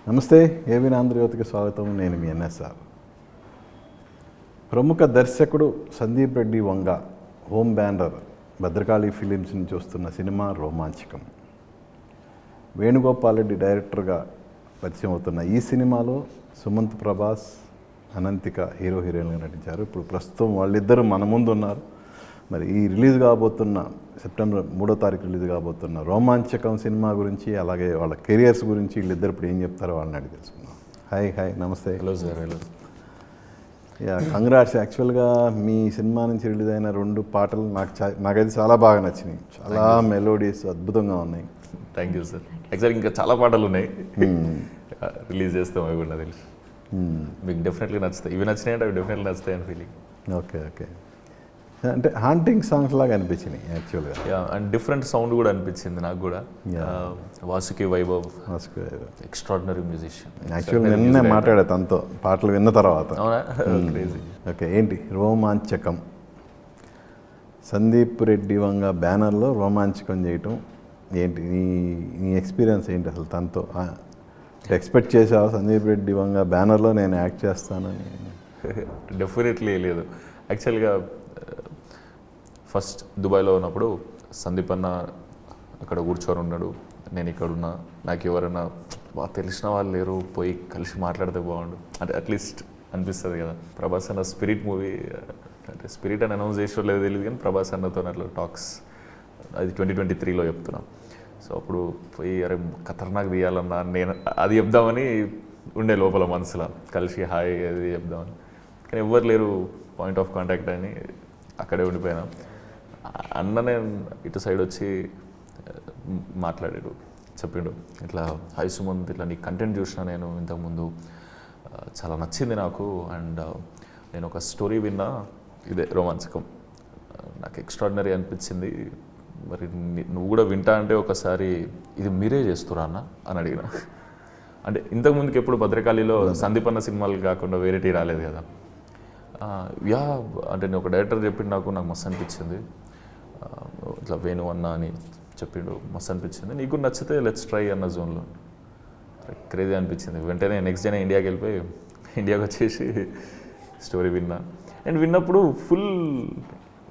నమస్తే, ఏవిన్ ఆంధ్రజ్యోతికి స్వాగతం. నేను మీ ఎన్ఎస్ఆర్. ప్రముఖ దర్శకుడు Sandeep Reddy Vanga home banner Bhadrakali films నుంచి వస్తున్న సినిమా రోమాంచకం. వేణుగోపాల్ రెడ్డి డైరెక్టర్గా పరిచయం అవుతున్న ఈ సినిమాలో సుమంత్, ప్రభాస్, అనంతిక హీరో హీరోయిన్గా నటించారు. ఇప్పుడు ప్రస్తుతం వాళ్ళిద్దరూ మన ముందు ఉన్నారు. మరి ఈ రిలీజ్ కాబోతున్న సెప్టెంబర్ 3వ తారీఖు రిలీజ్ కాబోతున్న రోమాంచకం సినిమా గురించి, అలాగే వాళ్ళ కెరియర్స్ గురించి వీళ్ళిద్దరు ఇప్పుడు ఏం చెప్తారో వాళ్ళని అడిగి తెలుసుకుందాం. హాయ్ నమస్తే. Hello sir. హలో. కంగ్రాట్స్. యాక్చువల్గా మీ సినిమా నుంచి రిలీజ్ అయిన 2 పాటలు నాకైతే చాలా బాగా నచ్చినాయి. చాలా మెలోడీస్ అద్భుతంగా ఉన్నాయి. Thank you sir. యాక్చువల్గా ఇంకా చాలా పాటలు ఉన్నాయి, రిలీజ్ చేస్తాం. అవి కూడా తెలుసు, మీకు డెఫినెట్లీ నచ్చుతాయి. ఇవి నచ్చినాయంటే అవి డెఫినెట్లీ నచ్చుతాయి అని ఫీలింగ్. ఓకే. అంటే హాంటింగ్ సాంగ్స్ లాగా అనిపించినాయి యాక్చువల్గా. అండ్ డిఫరెంట్ సౌండ్ కూడా అనిపించింది నాకు కూడా. Vasuki Vaibhav extraordinary musician. యాక్చువల్గా నిన్నే మాట్లాడా తనతో పాటలు విన్న తర్వాత. క్రేజీ. ఓకే, ఏంటి రోమాంచకం? సందీప్ రెడ్డి వంగ బ్యానర్లో రోమాంచకం చేయటం ఏంటి? నీ ఎక్స్పీరియన్స్ ఏంటి అసలు తనతో? ఎక్స్పెక్ట్ చేసావా సందీప్ రెడ్డి వంగ బ్యానర్లో నేను యాక్ట్ చేస్తానని? డెఫినెట్లీ లేదు. యాక్చువల్గా ఫస్ట్ దుబాయ్లో ఉన్నప్పుడు సందీప్ అన్న అక్కడ కూర్చొని ఉన్నాడు, నేను ఇక్కడ ఉన్నా. నాకు ఎవరైనా బాగా తెలిసిన వాళ్ళు లేరు, పోయి కలిసి మాట్లాడితే బాగుండు అంటే అట్లీస్ట్ అనిపిస్తుంది కదా. ప్రభాస్ అన్న స్పిరిట్ మూవీ, అంటే స్పిరిట్ అని అనౌన్స్ చేసో లేదో తెలియదు, కానీ ప్రభాస్ అన్నతో అట్లా టాక్స్ అది 2023లో చెప్తున్నాం. సో అప్పుడు పోయి అరే ఖతర్నాక్ తీయాలన్నా నేను అది చెప్దామని ఉండే లోపల మనసులో, కలిసి హాయ్ అది చెప్దామని. కానీ ఎవ్వరు లేరు పాయింట్ ఆఫ్ కాంటాక్ట్ అని అక్కడే ఉండిపోయినా. అన్ననే ఇటు సైడ్ వచ్చి మాట్లాడాడు, చెప్పిండు ఇట్లా హాయ్ సుమంత్, ఇట్లా నీ కంటెంట్ చూసిన నేను ఇంతకుముందు, చాలా నచ్చింది నాకు. అండ్ నేను ఒక స్టోరీ విన్నా, ఇదే రోమాంచకం, నాకు ఎక్స్ట్రాడినరీ అనిపించింది. మరి నువ్వు కూడా వింటా అంటే ఒకసారి ఇది మీరే చేస్తురా అన్న అని అడిగిన. అంటే ఇంతకుముందుకు ఎప్పుడు భద్రకాళిలో సందీప్ అన్న సినిమాలు కాకుండా వేరేటి రాలేదు కదా. అంటే నేను ఒక డైరెక్టర్ చెప్పిండు, నాకు మస్తు అనిపించింది. ఇట్లా వేణు అన్న అని చెప్పిండు, మస్తు అనిపించింది. నీకు నచ్చితే లెట్స్ ట్రై అన్న జోన్లో. క్రేజీ అనిపించింది. వెంటనే నెక్స్ట్ డే ఇండియాకి వెళ్ళిపోయి ఇండియాకి వచ్చేసి స్టోరీ విన్నా. అండ్ విన్నప్పుడు ఫుల్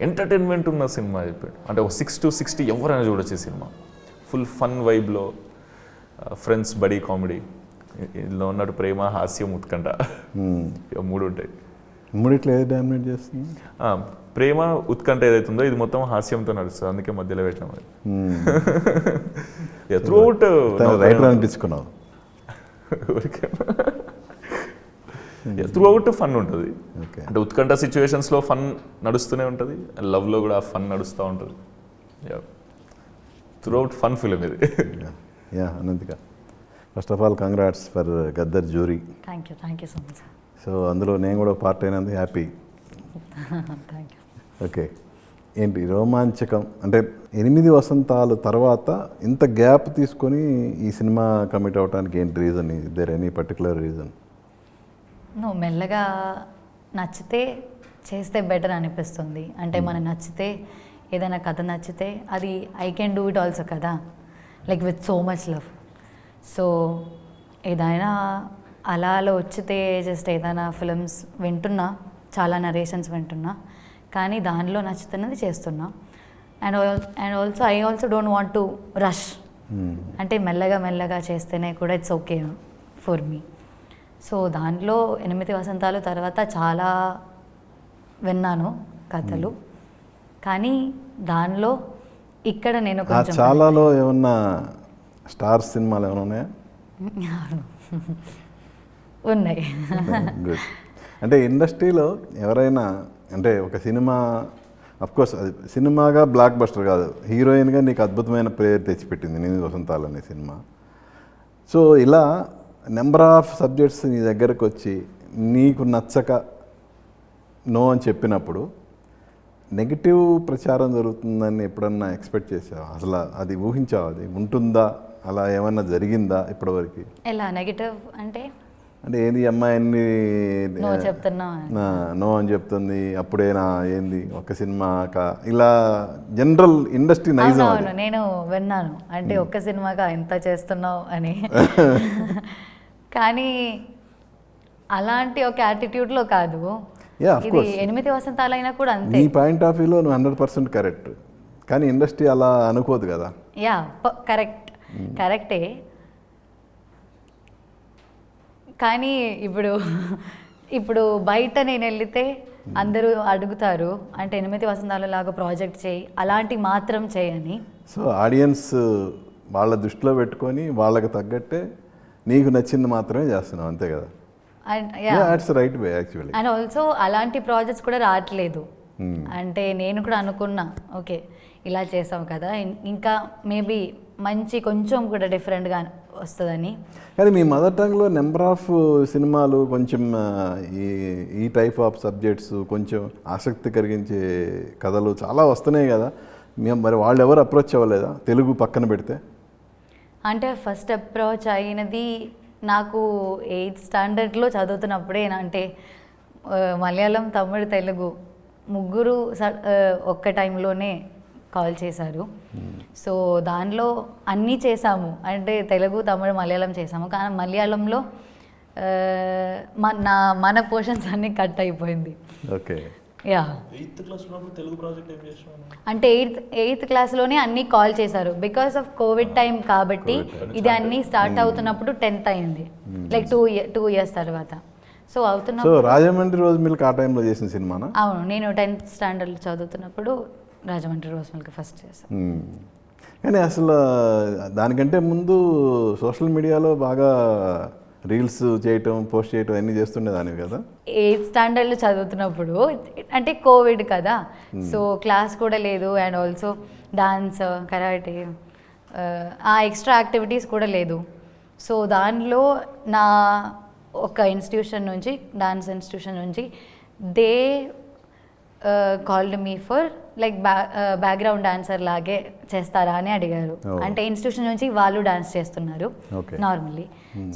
ఎంటర్టైన్మెంట్ ఉన్న సినిమా చెప్పాడు. అంటే ఒక 6 to 60 ఎవరైనా చూడొచ్చు సినిమా. ఫుల్ ఫన్ వైబ్లో, ఫ్రెండ్స్ బడీ కామెడీ, ఇందులో ఉన్నట్టు ప్రేమ, హాస్యం, ఉత్కంఠ, 3 ఉంటాయి. మూడిట్లో ఏది డామినేట్ చేస్తుంది? ప్రేమ, ఉత్కంఠ ఏదైతుందో ఇది మొత్తం హాస్యంతో నడుస్తుంది, అందుకే మధ్యలో పెట్టినాం. త్రూ అవుట్ రైటర్ అనిపించుకున్నావు. త్రూ అవుట్ ఫన్ ఉంటుంది. అంటే ఉత్కంఠ సిచ్యువేషన్స్లో ఫన్ నడుస్తూనే ఉంటుంది, లవ్లో కూడా ఫన్ నడుస్తూ ఉంటుంది. త్రూ అవుట్ ఫన్ ఫిలిం ఇది. Ananthika, first of all congrats for Gaddar jury. Thank you so much. So అందులో నేను కూడా పార్ట్ అయినందుకు హ్యాపీ. Thank you. ఓకే, ఏంటి రోమాంచకం అంటే 8 వసంతాల తర్వాత ఇంత గ్యాప్ తీసుకొని ఈ సినిమా కమిట్ అవ్వడానికి ఏంటి reason? Is there any particular reason? నువ్వు మెల్లగా నచ్చితే చేస్తే బెటర్ అనిపిస్తుంది. అంటే మనకు నచ్చితే, ఏదైనా కథ నచ్చితే అది I can do it also కదా, like with so much love. So ఏదైనా అలా వచ్చితే జస్ట్ ఏదైనా ఫిల్మ్స్ వింటున్నా, చాలా నరేషన్స్ వింటున్నా, కానీ దానిలో నచ్చుతున్నది చేస్తున్నా. And also I also don't want to rush. అంటే మెల్లగా చేస్తేనే కూడా it's okay for me. So దాంట్లో 8 వసంతాలు తర్వాత చాలా విన్నాను కథలు, కానీ దానిలో ఇక్కడ నేను కొంచెం చాలాలో ఏమన్నా స్టార్ సినిమాలు ఏమైనా ఉన్నాయా? ఉన్నాయి. గుడ్. అంటే ఇండస్ట్రీలో ఎవరైనా, అంటే ఒక సినిమా అఫ్కోర్స్ అది సినిమాగా బ్లాక్ బస్టర్ కాదు, హీరోయిన్గా నీకు అద్భుతమైన పేరు తెచ్చిపెట్టింది 8 వసంతాలు అనే సినిమా. సో ఇలా నెంబర్ ఆఫ్ సబ్జెక్ట్స్ నీ దగ్గరకు వచ్చి నీకు నచ్చక నో అని చెప్పినప్పుడు నెగిటివ్ ప్రచారం జరుగుతుందని ఎప్పుడన్నా ఎక్స్పెక్ట్ చేసావా? అసలు అది ఊహించావా? అది ఉంటుందా? అలా ఏమన్నా జరిగిందా ఇప్పటివరకు? ఎలా నెగిటివ్ అంటే ఏంది అమ్మాయిని చెప్తున్నా నో అని చెప్తుంది, అప్పుడేనా ఏంది ఒక సినిమా ఇలా జనరల్ ఇండస్ట్రీ నైజం? నేను విన్నాను, అంటే ఒక్క సినిమాగా ఎంత చేస్తున్నావు అని. కానీ అలాంటి ఒక యాటిట్యూడ్లో కాదు. Yeah, of ఇది course. 8 వసంతాలైనా కూడా అంతే. నీ పాయింట్ ఆఫ్ వ్యూలో నువ్వు 100% కరెక్ట్, కానీ ఇండస్ట్రీ అలా అనుకోదు కదా. యా కరెక్టే. కానీ ఇప్పుడు బయట నేను వెళ్తే అందరూ అడుగుతారు, అంటే 8 వసంతాల లాగా ప్రాజెక్ట్ చేయి, అలాంటి మాత్రం చేయని. సో ఆడియన్స్ వాళ్ళ దృష్టిలో పెట్టుకొని వాళ్ళకి తగ్గట్టే నీకు నచ్చింది మాత్రమే చేస్తున్నావు, అంతే కదా. And it's right way actually. And also అలాంటి ప్రాజెక్ట్స్ కూడా రావట్లేదు. అంటే నేను కూడా అనుకున్నా, ఓకే ఇలా చేసాం కదా, ఇంకా మేబీ మంచి కొంచెం కూడా డిఫరెంట్గా వస్తుందని. కానీ మీ మదర్ టంగ్లో నెంబర్ ఆఫ్ సినిమాలు కొంచెం ఈ టైప్ ఆఫ్ సబ్జెక్ట్స్ కొంచెం ఆసక్తి కలిగించే కథలు చాలా వస్తున్నాయి కదా. మరి వాళ్ళు ఎవరు అప్రోచ్ అవ్వలేదా తెలుగు పక్కన పెడితే? అంటే ఫస్ట్ అప్రోచ్ అయినది నాకు 8th స్టాండర్డ్లో చదువుతున్నప్పుడే. అంటే మలయాళం, తమిళ్, తెలుగు ముగ్గురు ఒక్క టైంలోనే కాల్ చేశారు. సో దానిలో అన్నీ చేసాము, అంటే తెలుగు, తమిళ్, మలయాళం చేసాము. కానీ మలయాళంలో మన పోర్షన్స్ అన్నీ కట్ అయిపోయింది. ఓకే. యా 8th క్లాస్ ఉన్నప్పుడు తెలుగు ప్రాజెక్ట్ ఏం చేసాను అంటే 8th క్లాస్లోనే అన్నీ కాల్ చేశారు. బికాస్ ఆఫ్ కోవిడ్ టైం కాబట్టి ఇది అన్నీ స్టార్ట్ అవుతున్నప్పుడు 10th అయింది, లైక్ 2 years తర్వాత. So so Rajahmundry rose milk ఆ టైంలో చేసిన సినిమానా? అవును, నేను 10th స్టాండర్డ్ చదువుతున్నప్పుడు రాజమండ్రి రోజ్ మిల్క్ ఫస్ట్ చేశాను. కానీ అసలు దానికంటే ముందు సోషల్ మీడియాలో బాగా రీల్స్ చేయటం, పోస్ట్ చేయటం అన్నీ చేస్తుండేదానివి కదా. 8th స్టాండర్డ్లో చదువుతున్నప్పుడు అంటే కోవిడ్ కదా, సో క్లాస్ కూడా లేదు. అండ్ ఆల్సో డాన్స్, కరాటే, ఆ ఎక్స్ట్రా యాక్టివిటీస్ కూడా లేదు. సో దానిలో నా ఒక ఇన్స్టిట్యూషన్ నుంచి, డాన్స్ ఇన్స్టిట్యూషన్ నుంచి, they called me for like background dancer లాగే చేస్తారా అని అడిగారు. అంటే ఇన్స్టిట్యూషన్ నుంచి వాళ్ళు డాన్స్ చేస్తున్నారు నార్మల్లీ.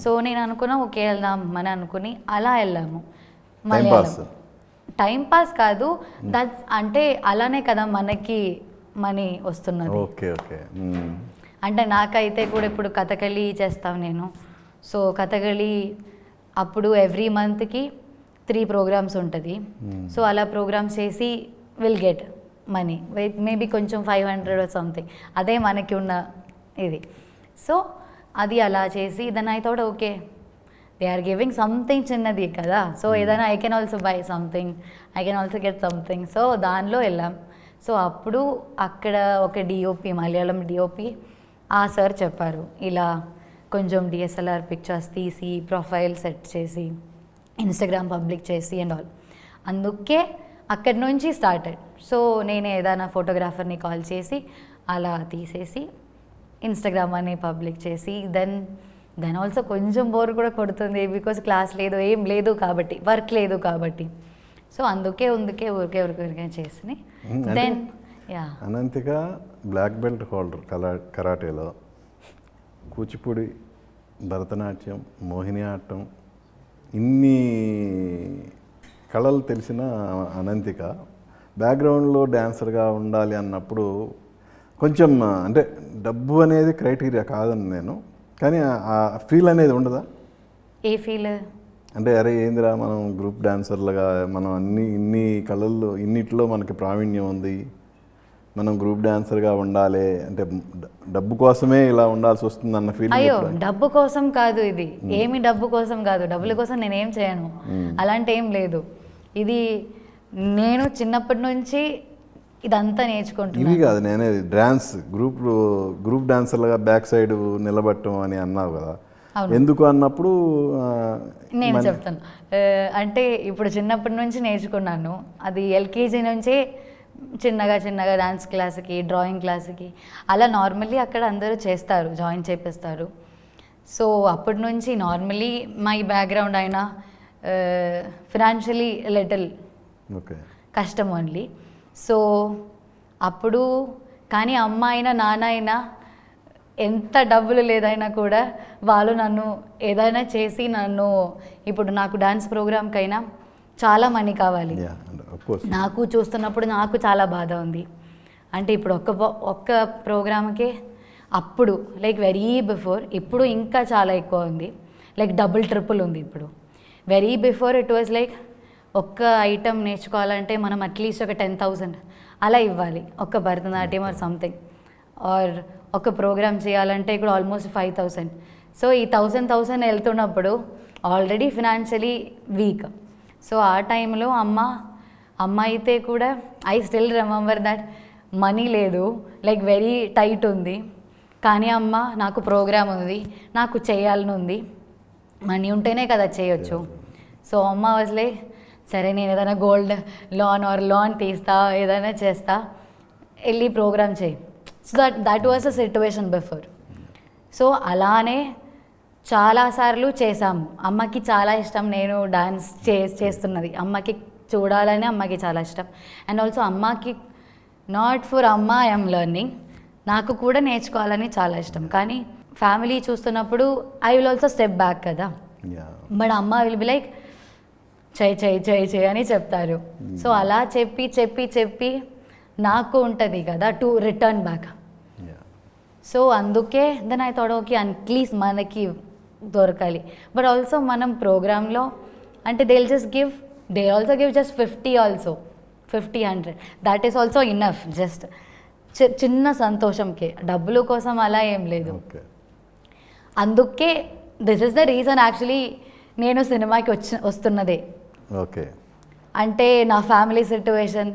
సో నేను అనుకున్నా ఓకే వెళ్దాం అని అనుకుని అలా వెళ్ళాము. మలయాళం టైం పాస్ కాదు, దట్స్ అంటే అలానే కదా మనకి మనీ వస్తున్నది. Okay okay. అంటే నాకైతే కూడా ఇప్పుడు కథకళి చేస్తాను నేను. సో కథకళి అప్పుడు ఎవ్రీ మంత్కి 3 ప్రోగ్రామ్స్ ఉంటుంది. సో అలా ప్రోగ్రామ్స్ చేసి విల్ గెట్ మనీ, మేబీ కొంచెం 500 సంథింగ్, అదే మనకి ఉన్న ఇది. సో అది అలా చేసి then I thought okay they are giving something చిన్నది కదా, సో ఏదైనా I can also buy something, I can also get something. So దానిలో వెళ్ళాం. సో అప్పుడు అక్కడ ఒక డిఓపి, మలయాళం డిఓపి, ఆ సార్ చెప్పారు ఇలా కొంచెం DSLR పిక్చర్స్ తీసి ప్రొఫైల్ సెట్ చేసి ఇన్స్టాగ్రామ్ పబ్లిక్ చేసి అండ్ ఆల్. అందుకే అక్కడి నుంచి స్టార్టెడ్. సో నేను ఏదైనా ఫోటోగ్రాఫర్ని కాల్ చేసి అలా తీసేసి ఇన్స్టాగ్రామ్ అని పబ్లిక్ చేసి దెన్ ఆల్సో కొంచెం బోర్ కూడా కొడుతుంది, బికాస్ క్లాస్ లేదు, ఏం లేదు కాబట్టి, వర్క్ లేదు కాబట్టి. సో అందుకే ఊరికే చేసి then Ananthika black belt holder కరాటేలో, కూచిపూడి, భరతనాట్యం, మోహిని ఆటం, ఇన్ని కళలు తెలిసిన అనంతిక బ్యాక్గ్రౌండ్లో డ్యాన్సర్గా ఉండాలి అన్నప్పుడు కొంచెం అంటే డబ్బు అనేది క్రైటీరియా కాదని నేను, కానీ ఆ ఫీల్ అనేది ఉండదా? ఏ ఫీల్ అంటే అరే ఏందిరా మనం గ్రూప్ డాన్సర్లుగా మనం ఇన్ని కళల్లో ఇన్నిట్లో మనకి ప్రావీణ్యం ఉంది, మనం గ్రూప్ డాన్సర్గా ఉండాలి అంటే డబ్బు కోసమే ఇలా ఉండాల్సి వస్తుంది అన్న ఫీల్? అయ్యో డబ్బు కోసం కాదు, ఇది ఏమి డబ్బు కోసం కాదు, డబ్బుల కోసం నేనేం చేయను, అలాంటి ఏం లేదు. ఇది నేను చిన్నప్పటి నుంచి ఇదంతా నేర్చుకుంటున్నాను. ఇది కాదు నేనేది డాన్స్ గ్రూప్ డాన్సర్లుగా బ్యాక్ సైడ్ నిలబట్టం అని అన్నావు కదా, ఎందుకు అన్నప్పుడు నేను చెప్తాను. అంటే ఇప్పుడు చిన్నప్పటి నుంచి నేర్చుకున్నాను, అది ఎల్కేజీ నుంచే చిన్నగా డాన్స్ క్లాస్కి, డ్రాయింగ్ క్లాస్కి అలా నార్మల్లీ అక్కడ అందరూ చేస్తారు, జాయిన్ చేపిస్తారు. సో అప్పటి నుంచి నార్మల్లీ మై బ్యాక్గ్రౌండ్ అయినా ఫినాన్షియలీ లిటిల్ కష్టం ఓన్లీ. సో అప్పుడు కానీ అమ్మ అయినా నాన్న అయినా ఎంత డబ్బులు లేదైనా కూడా వాళ్ళు నన్ను ఏదైనా చేసి నన్ను, ఇప్పుడు నాకు డాన్స్ ప్రోగ్రామ్కైనా చాలా మనీ కావాలి. నాకు చూస్తున్నప్పుడు నాకు చాలా బాధ ఉంది. అంటే ఇప్పుడు ఒక్క ప్రోగ్రామ్కే అప్పుడు లైక్ వెరీ బిఫోర్, ఇప్పుడు ఇంకా చాలా ఎక్కువ ఉంది. లైక్ డబుల్ ట్రిపుల్ ఉంది ఇప్పుడు. Very before it was like ఒక్క ఐటమ్ నేర్చుకోవాలంటే మనం అట్లీస్ట్ ఒక 10,000 అలా ఇవ్వాలి, ఒక్క భరతనాట్యం ఆర్ సంథింగ్. ఆర్ ఒక ప్రోగ్రామ్ చేయాలంటే ఇప్పుడు ఆల్మోస్ట్ 5,000. సో ఈ 1,000 వెళ్తున్నప్పుడు ఆల్రెడీ ఫినాన్షియలీ వీక్. సో ఆ టైంలో అమ్మ అయితే కూడా I still remember that money లేదు, లైక్ వెరీ టైట్ ఉంది. కానీ అమ్మ నాకు ప్రోగ్రామ్ ఉంది, నాకు చేయాలని ఉంది, మనీ ఉంటేనే కదా చేయొచ్చు. సో అమ్మ వాజ్ లైక్ సరే నేను ఏదైనా గోల్డ్ లోన్ తీస్తా, ఏదైనా చేస్తా, వెళ్ళి ప్రోగ్రామ్ చేయి. So that was a situation before. So అలానే చాలాసార్లు చేశాము. అమ్మకి చాలా ఇష్టం నేను డాన్స్ చేస్తున్నది, అమ్మకి చూడాలని అమ్మకి చాలా ఇష్టం. అండ్ ఆల్సో అమ్మకి నాట్ ఫర్ అమ్మ ఐఎమ్ లెర్నింగ్, నాకు కూడా నేర్చుకోవాలని చాలా ఇష్టం. కానీ ఫ్యామిలీ చూస్తున్నప్పుడు I will also step back కదా. బట్ అమ్మ విల్ బి లైక్ చేయి అని చెప్తారు. సో అలా చెప్పి నాకు ఉంటుంది కదా టు రిటర్న్ బ్యాక్. సో అందుకే then I thought okay at least మనకి దొరకాలి. బట్ ఆల్సో మనం ప్రోగ్రాంలో అంటే they also give just 50 also 50-100 that is also enough. Just చిన్న సంతోషంకే, డబ్బుల కోసం అలా ఏం లేదు. అందుకే this is the reason actually నేను సినిమాకి వస్తున్నదే. ఓకే, అంటే నా ఫ్యామిలీ సిట్యువేషన్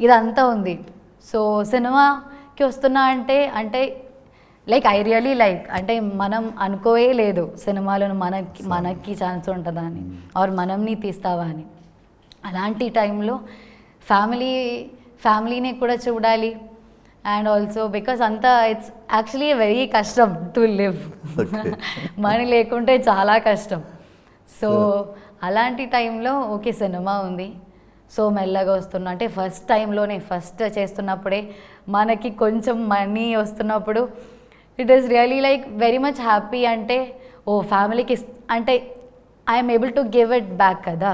ఇదంతా ఉంది. సో సినిమాకి వస్తున్నా అంటే లైక్ ఐ రియలీ లైక్, అంటే మనం అనుకోవే లేదు సినిమాలను మనకి ఛాన్స్ ఉంటుందా అని, ఆర్ మనంని తీస్తావా అని. అలాంటి టైంలో ఫ్యామిలీని కూడా చూడాలి. అండ్ ఆల్సో బికాస్ అంతా ఇట్స్ యాక్చువల్లీ వెరీ కష్టం టు లివ్, మనీ లేకుంటే చాలా కష్టం. సో అలాంటి టైంలో ఓకే సినిమా ఉంది, సో మెల్లగా వస్తున్నా అంటే ఫస్ట్ చేస్తున్నప్పుడే మనకి కొంచెం మనీ వస్తున్నప్పుడు it is really like very much happy. అంటే ఫ్యామిలీకి అంటే I'm able to give it back కదా.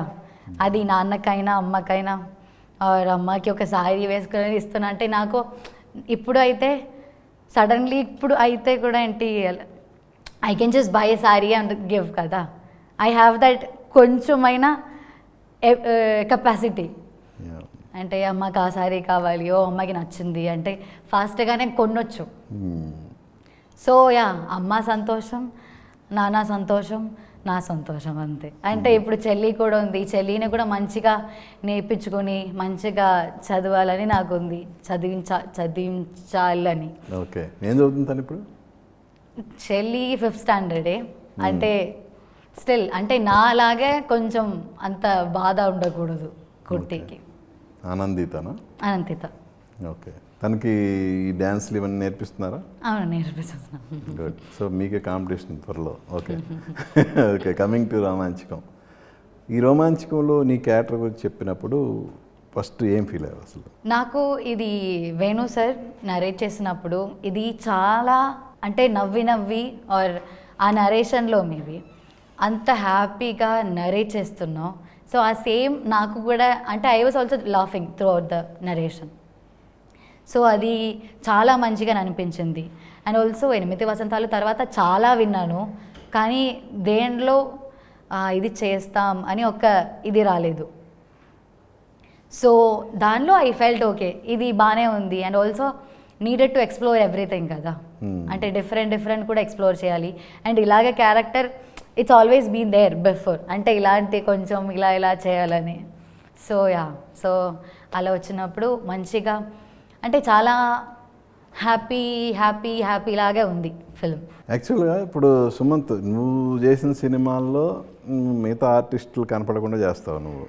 అది నాన్నకైనా అమ్మకైనా, ఆర్ అమ్మకి ఒక శారీ వేసుకొని ఇస్తున్నా అంటే నాకు ఇప్పుడు అయితే సడన్లీ ఇప్పుడు అయితే కూడా ఏంటి I can just by sari and give కదా. ఐ హ్యావ్ దట్ కొంచెమైనా కెపాసిటీ. అంటే అమ్మకి ఆ శారీ కావాలి, అమ్మకి నచ్చింది అంటే ఫాస్ట్గానే కొనొచ్చు. సో అమ్మ సంతోషం, నాన్న సంతోషం, నా సంతోషం అంతే. అంటే ఇప్పుడు చెల్లి కూడా ఉంది, చెల్లిని కూడా మంచిగా నేర్పించుకొని మంచిగా చదవాలని నాకు ఉంది, చదివించాలని. ఓకే, ఏం చదువుతుంటాను ఇప్పుడు? చెల్లి 5th స్టాండర్డే. అంటే స్టిల్ అంటే నా అలాగే కొంచెం అంత బాధ ఉండకూడదు కుర్తికి. అనంతిత. ఓకే, తనకి ఈ డ్యాన్స్లు ఇవన్నీ నేర్పిస్తున్నారా? అవును, నేర్పిస్తున్నాను. గుడ్. సో మీకే కాంపిటీషన్ త్వరలో. ఓకే ఓకే, కమింగ్ టు రోమాంచకం. ఈ రోమాంచకంలో నీ క్యారెక్టర్ గురించి చెప్పినప్పుడు ఫస్ట్ ఏం ఫీల్ అయ్యావు అసలు? నాకు ఇది వేణు సార్ నరేట్ చేసినప్పుడు ఇది చాలా అంటే నవ్వి ఆర్ ఆ నరేషన్లో మేబీ అంత హ్యాపీగా నరేట్ చేస్తున్నావు. సో ఆ సేమ్ నాకు కూడా అంటే I was also laughing through out the narration. So అది చాలా మంచిగా అనిపించింది. అండ్ ఆల్సో 8 వసంతాలు తర్వాత చాలా విన్నాను, కానీ దేంట్లో ఇది చేస్తాం అని ఒక ఇది రాలేదు. సో దానిలో ఐ ఫెల్ట్ ఓకే ఇది బాగానే ఉంది. And also needed to explore everything కదా. అంటే డిఫరెంట్ కూడా ఎక్స్ప్లోర్ చేయాలి. అండ్ ఇలాగే character it's always been there before, అంటే ఇలాంటి కొంచెం ఇలా చేయాలని. సో అలా వచ్చినప్పుడు మంచిగా అంటే చాలా హ్యాపీ లాగే ఉంది ఫిల్మ్. యాక్చువల్గా ఇప్పుడు సుమంత్, నువ్వు చేసిన సినిమాల్లో మిగతా ఆర్టిస్టులు కనపడకుండా చేస్తావు నువ్వు,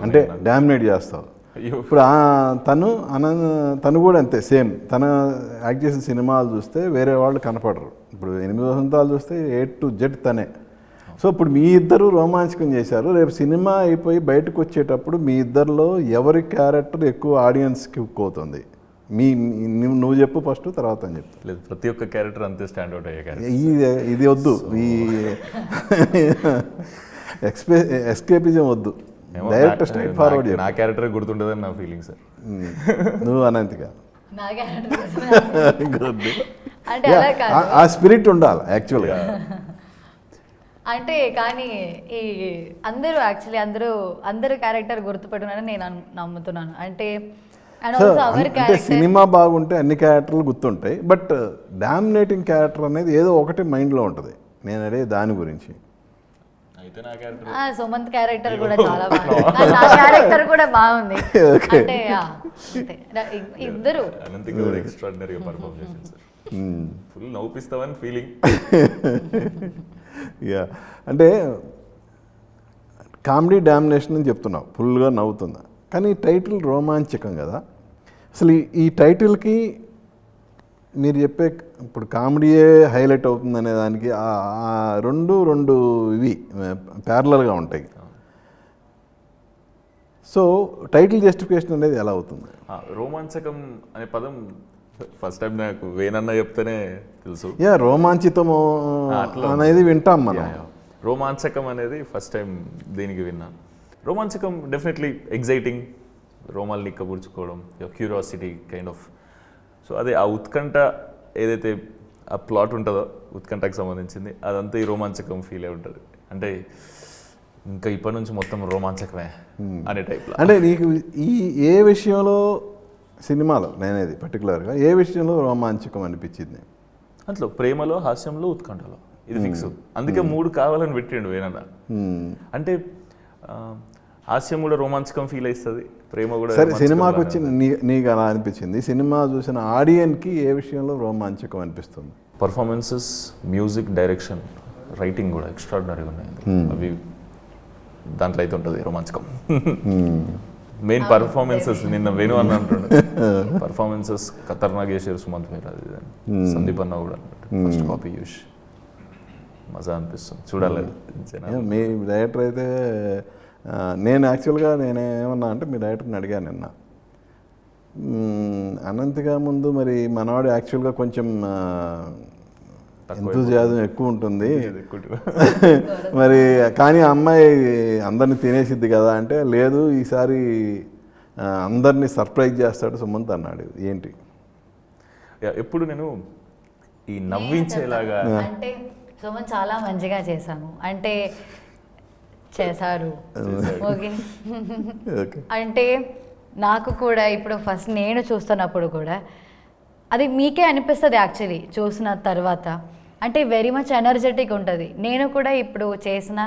అంటే డామినేట్ చేస్తావు. ఇప్పుడు తను కూడా అంతే సేమ్. తన యాక్ట్ చేసిన సినిమాలు చూస్తే వేరే వాళ్ళు కనపడరు. ఇప్పుడు 8 వసంతాలు చూస్తే A to Z తనే. సో ఇప్పుడు మీ ఇద్దరు రోమాంచకం చేశారు. రేపు సినిమా అయిపోయి బయటకు వచ్చేటప్పుడు మీ ఇద్దరిలో ఎవరి క్యారెక్టర్ ఎక్కువ ఆడియన్స్కి అవుతుంది? నువ్వు చెప్పు ఫస్ట్, తర్వాత అని చెప్తా. లేదు, ప్రతి ఒక్క క్యారెక్టర్ అంతే స్టాండ్అవుట్ అయ్యే క్యారెక్టర్. ఇది వద్దు, ఈ ఎస్కేపిజం వద్దు, డైరెక్ట్ స్ట్రైట్ ఫార్వర్డ్. నా క్యారెక్టర్ గుర్తుంటుందని నా ఫీలింగ్ సార్. నువ్వు అనంతిగా అంటే ఆ స్పిరిట్ ఉండాలి యాక్చువల్గా. అంటే కానీ ఈ అందరూ యాక్చువల్లీ అందరూ క్యారెక్టర్ గుర్తుపెట్టున్నారని నేను నమ్ముతున్నాను. అంటే అండ్ సో ఆల్సో అవర్ అంటే క్యారెక్టర్ సినిమా బాగుంటే అన్ని క్యారెక్టర్లు గుర్తుంటాయి, బట్ డామినేటింగ్ క్యారెక్టర్ అనేది ఏదో ఒకటి మైండ్లో ఉంటుంది. నేను అదే దాని గురించి. అయితే నా క్యారెక్టర్ సుమంత్ క్యారెక్టర్ కూడా చాలా బాగుంది, నా క్యారెక్టర్ కూడా బాగుంది. అంటే ఇద్దరు అనంత్ గౌడ్ ఎక్స్ట్రాడినరీగా పర్ఫామ్ చేసింది సార్. ఫుల్ నవ్వుపిస్తామని ఫీలింగ్. యా, అంటే కామెడీ డామినేషన్ అని చెప్తున్నావు, ఫుల్గా నవ్వుతుందా, కానీ టైటిల్ రోమాంచకం కదా. అసలు ఈ టైటిల్కి మీరు చెప్పే ఇప్పుడు కామెడీయే హైలైట్ అవుతుంది అనే దానికి ఆ రెండు ఇవి ప్యారలల్గా ఉంటాయి. సో టైటిల్ జస్టిఫికేషన్ అనేది ఎలా అవుతుంది? రోమాంచకం అనే పదం ఫస్ట్ టైం నాకు వేనన్న చెప్తేనే తెలుసు. యా, రోమాంచితము అనేది వింటాం మనం. రోమాంచకం అనేది ఫస్ట్ టైం దీనికి విన్నాను. రోమాంచకం డెఫినెట్లీ ఎగ్జైటింగ్, రోమాలు నిక్కబుర్చుకోవడం, క్యూరియాసిటీ కైండ్ ఆఫ్. సో అదే ఆ ఉత్కంఠ ఏదైతే ఆ ప్లాట్ ఉంటుందో ఉత్కంఠకు సంబంధించింది అదంతా ఈ రోమాంచకం ఫీల్ అయి ఉంటుంది. అంటే ఇంకా ఇప్పటి నుంచి మొత్తం రోమాంచకమే అనే టైప్లో. అంటే నీకు ఏ విషయంలో సినిమాలో నేనేది పర్టికులర్గా ఏ విషయంలో రోమాంచకం అనిపించింది? అందులో ప్రేమలో, హాస్యంలో, ఉత్కంఠలో ఇది ఫిక్స్. అందుకే 3 కావాలని పెట్టిండు వేనన్న. అంటే హాస్యం కూడా రోమాంచకం ఫీల్ అవుతుంది, ప్రేమ కూడా. సరే, సినిమాకి వచ్చి నీకు అలా అనిపించింది, సినిమా చూసిన ఆడియన్స్కి ఏ విషయంలో రోమాంచకం అనిపిస్తుంది? పర్ఫార్మెన్సెస్, మ్యూజిక్, డైరెక్షన్, రైటింగ్ కూడా ఎక్స్ట్రాడినరీగా ఉన్నాయి. అవి దాంట్లో అయితే ఉంటుంది రోమాంచకం. మెయిన్ పర్ఫార్మెన్సెస్ నిన్న వేణు అన్న అంటుండే పర్ఫార్మెన్సెస్ ఖతర్నాక్ చేశారు సుమంత్ మీరు. అది సందీప్ అన్న కూడా ఫస్ట్ కాపీ యూస్ మజా అనిపిస్తుంది చూడాలి. మీ డైరెక్టర్ అయితే నేను యాక్చువల్గా నేనేమన్నా అంటే మీ డైరెక్టర్ని అడిగాను నిన్న, అనంతగా ముందు మరి మనవాడు యాక్చువల్గా కొంచెం ఎంతూజియాజం ఎక్కువ ఉంటుంది మరి, కానీ అమ్మాయి అందరినీ తినేసిద్ది కదా అంటే, లేదు ఈసారి అందరినీ సర్ప్రైజ్ చేస్తాడు సుమంత్ అన్నాడు. ఏంటి? ఎప్పుడు నేను ఈ నవ్వించేలాగా అంటే సుమంత్ చాలా మంచిగా చేశాము అంటే చేశారు. ఓకే, అంటే నాకు కూడా ఇప్పుడు ఫస్ట్ నేను చూస్తున్నప్పుడు కూడా అది మీకే అనిపిస్తుంది యాక్చువల్లీ చూసిన తర్వాత. అంటే వెరీ మచ్ ఎనర్జెటిక్ ఉంటుంది. నేను కూడా ఇప్పుడు చేసిన